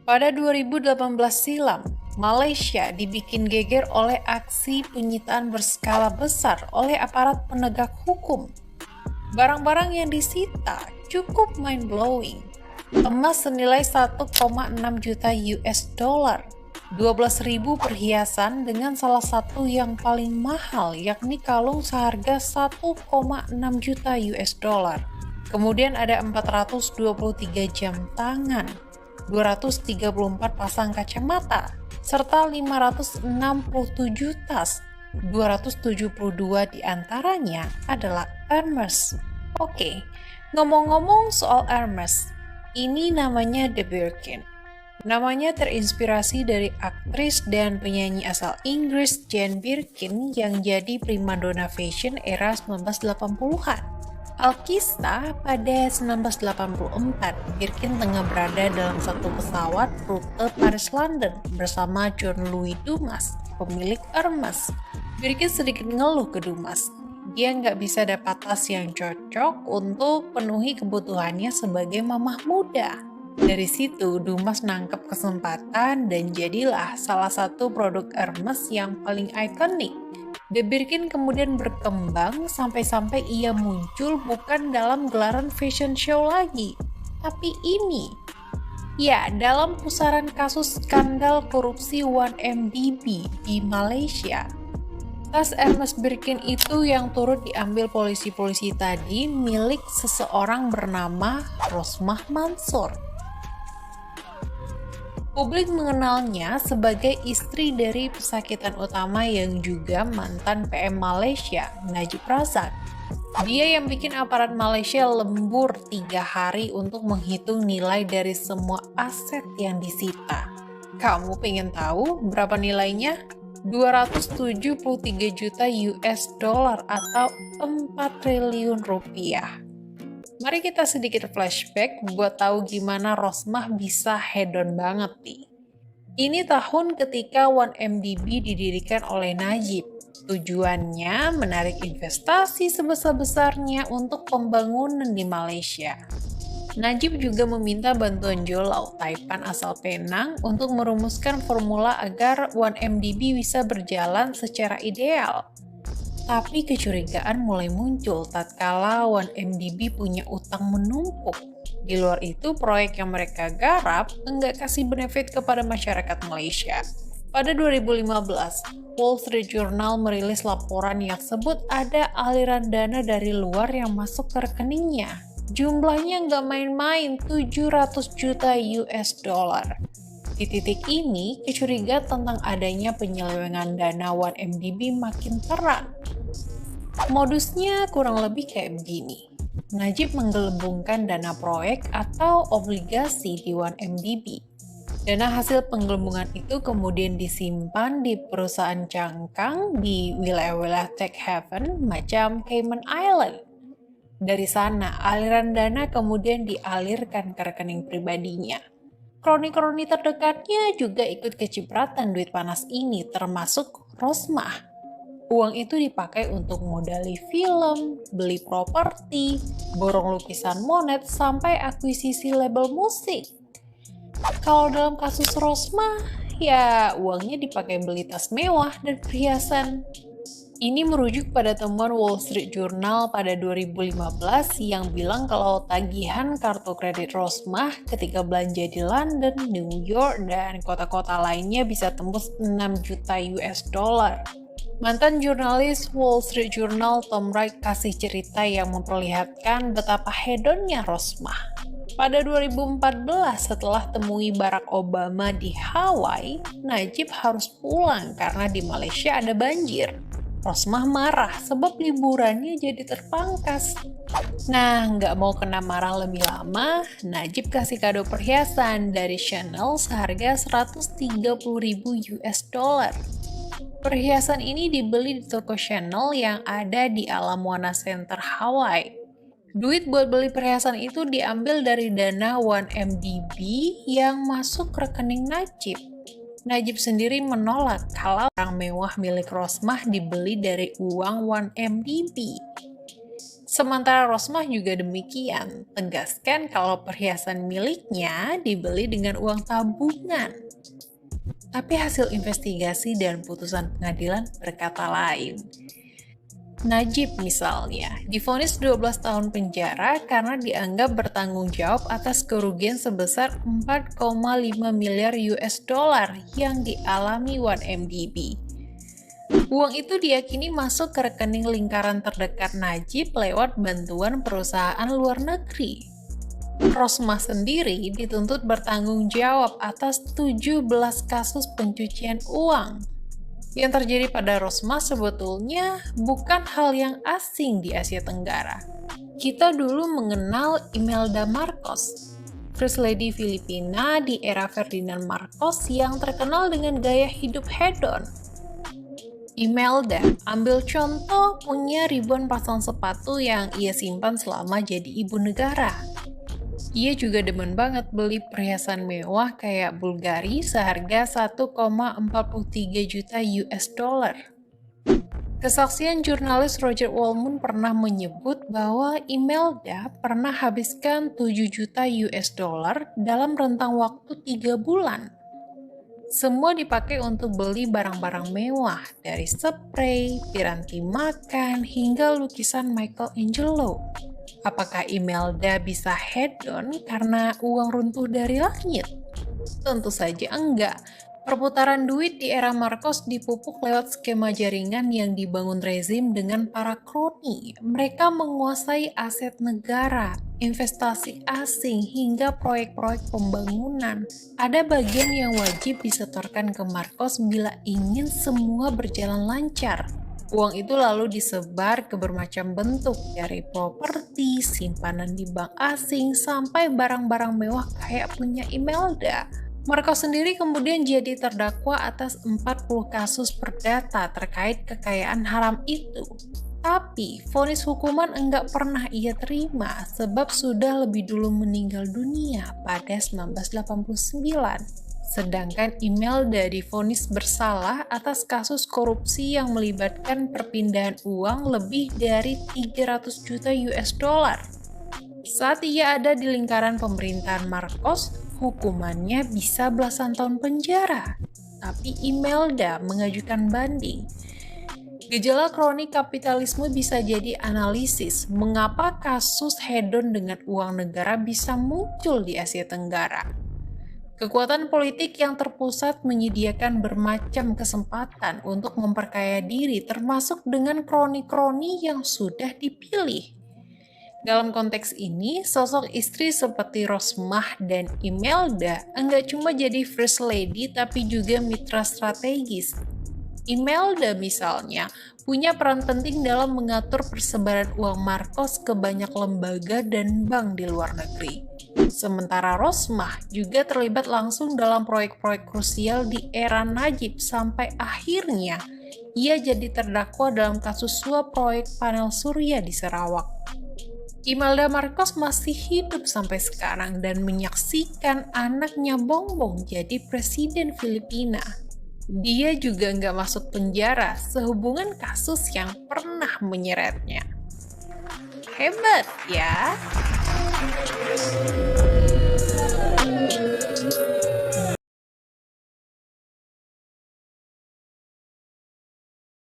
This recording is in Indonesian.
Pada 2018 silam, Malaysia dibikin geger oleh aksi penyitaan berskala besar oleh aparat penegak hukum. Barang-barang yang disita cukup mind-blowing. Emas senilai 1,6 juta US dollar, 12.000 perhiasan dengan salah satu yang paling mahal yakni kalung seharga 1,6 juta US dollar. Kemudian ada 423 jam tangan, 234 pasang kacamata, serta 567 tas. 272 diantaranya adalah Hermes. Oke, ngomong-ngomong soal Hermes, ini namanya The Birkin. Namanya terinspirasi dari aktris dan penyanyi asal Inggris Jane Birkin yang jadi primadona fashion era 1980-an. Alkisah, pada 1984, Birkin tengah berada dalam satu pesawat rute Paris-London bersama John Louis Dumas, pemilik Hermes. Birkin sedikit ngeluh ke Dumas. Dia nggak bisa dapat tas yang cocok untuk penuhi kebutuhannya sebagai mamah muda. Dari situ, Dumas nangkep kesempatan dan jadilah salah satu produk Hermes yang paling ikonik. The Birkin kemudian berkembang sampai-sampai ia muncul bukan dalam gelaran fashion show lagi, tapi ini. Ya, dalam pusaran kasus skandal korupsi 1MDB di Malaysia. Tas Hermes Birkin itu yang turut diambil polisi-polisi tadi milik seseorang bernama Rosmah Mansur. Publik mengenalnya sebagai istri dari pesakitan utama yang juga mantan PM Malaysia, Najib Razak. Dia yang bikin aparat Malaysia lembur 3 hari untuk menghitung nilai dari semua aset yang disita. Kamu pengen tahu berapa nilainya? 273 juta US dollar atau 4 triliun rupiah. Mari kita sedikit flashback buat tahu gimana Rosmah bisa hedon banget nih. Ini tahun ketika 1MDB didirikan oleh Najib. Tujuannya menarik investasi sebesar-besarnya untuk pembangunan di Malaysia. Najib juga meminta bantuan Jolau, Taipan asal Penang, untuk merumuskan formula agar 1MDB bisa berjalan secara ideal. Tapi kecurigaan mulai muncul tatkala 1MDB punya utang menumpuk. Di luar itu, proyek yang mereka garap enggak kasih benefit kepada masyarakat Malaysia. Pada 2015, Wall Street Journal merilis laporan yang sebut ada aliran dana dari luar yang masuk ke rekeningnya. Jumlahnya nggak main-main, 700 juta US dollar. Di titik ini, kecurigaan tentang adanya penyelewengan dana 1MDB makin terang. Modusnya kurang lebih kayak begini. Najib menggelembungkan dana proyek atau obligasi di 1MDB. Dana hasil penggelembungan itu kemudian disimpan di perusahaan cangkang di wilayah-wilayah tax haven macam Cayman Island. Dari sana, aliran dana kemudian dialirkan ke rekening pribadinya. Kroni-kroni terdekatnya juga ikut kecipratan duit panas ini, termasuk Rosmah. Uang itu dipakai untuk modali film, beli properti, borong lukisan Monet, sampai akuisisi label musik. Kalau dalam kasus Rosmah, ya uangnya dipakai beli tas mewah dan perhiasan. Ini merujuk pada temuan Wall Street Journal pada 2015 yang bilang kalau tagihan kartu kredit Rosmah ketika belanja di London, New York, dan kota-kota lainnya bisa tembus 6 juta US dollar. Mantan jurnalis Wall Street Journal Tom Wright kasih cerita yang memperlihatkan betapa hedonnya Rosmah. Pada 2014, setelah temui Barack Obama di Hawaii, Najib harus pulang karena di Malaysia ada banjir. Rosmah marah sebab liburannya jadi terpangkas. Nah, nggak mau kena marah lebih lama, Najib kasih kado perhiasan dari Chanel seharga 130.000 US dollar. Perhiasan ini dibeli di toko Chanel yang ada di Alam Wana Center, Hawaii. Duit buat beli perhiasan itu diambil dari dana 1MDB yang masuk rekening Najib. Najib sendiri menolak kalau barang mewah milik Rosmah dibeli dari uang 1MDB. Sementara Rosmah juga demikian, tegaskan kalau perhiasan miliknya dibeli dengan uang tabungan. Tapi hasil investigasi dan putusan pengadilan berkata lain. Najib misalnya, divonis 12 tahun penjara karena dianggap bertanggung jawab atas kerugian sebesar 4,5 miliar US dollar yang dialami 1MDB. Uang itu diyakini masuk ke rekening lingkaran terdekat Najib lewat bantuan perusahaan luar negeri. Rosmah sendiri dituntut bertanggung jawab atas 17 kasus pencucian uang. Yang terjadi pada Rosmah sebetulnya bukan hal yang asing di Asia Tenggara. Kita dulu mengenal Imelda Marcos, First Lady Filipina di era Ferdinand Marcos yang terkenal dengan gaya hidup hedon. Imelda, ambil contoh, punya ribuan pasang sepatu yang ia simpan selama jadi ibu negara. Ia juga demen banget beli perhiasan mewah kayak Bulgari seharga 1,43 juta US dollar. Kesaksian jurnalis Roger Wolman pernah menyebut bahwa Imelda pernah habiskan 7 juta US dollar dalam rentang waktu 3 bulan. Semua dipakai untuk beli barang-barang mewah, dari spray, piranti makan, hingga lukisan Michelangelo. Apakah Imelda bisa hedon karena uang runtuh dari langit? Tentu saja enggak. Perputaran duit di era Marcos dipupuk lewat skema jaringan yang dibangun rezim dengan para kroni. Mereka menguasai aset negara, investasi asing, hingga proyek-proyek pembangunan. Ada bagian yang wajib disetorkan ke Marcos bila ingin semua berjalan lancar. Uang itu lalu disebar ke bermacam bentuk, dari properti, simpanan di bank asing, sampai barang-barang mewah kayak punya Imelda. Marcos sendiri kemudian jadi terdakwa atas 40 kasus perdata terkait kekayaan haram itu. Tapi, vonis hukuman enggak pernah ia terima sebab sudah lebih dulu meninggal dunia pada 1989. Sedangkan Imelda divonis bersalah atas kasus korupsi yang melibatkan perpindahan uang lebih dari 300 juta US dollar. Saat ia ada di lingkaran pemerintahan Marcos, hukumannya bisa belasan tahun penjara. Tapi Imelda mengajukan banding. Gejala kronik kapitalisme bisa jadi analisis mengapa kasus hedon dengan uang negara bisa muncul di Asia Tenggara. Kekuatan politik yang terpusat menyediakan bermacam kesempatan untuk memperkaya diri, termasuk dengan kroni-kroni yang sudah dipilih. Dalam konteks ini, sosok istri seperti Rosmah dan Imelda enggak cuma jadi first lady tapi juga mitra strategis. Imelda misalnya punya peran penting dalam mengatur persebaran uang Marcos ke banyak lembaga dan bank di luar negeri. Sementara Rosmah juga terlibat langsung dalam proyek-proyek krusial di era Najib sampai akhirnya ia jadi terdakwa dalam kasus suap proyek panel surya di Sarawak. Imelda Marcos masih hidup sampai sekarang dan menyaksikan anaknya Bongbong jadi presiden Filipina. Dia juga nggak masuk penjara sehubungan kasus yang pernah menyeretnya. Hebat ya!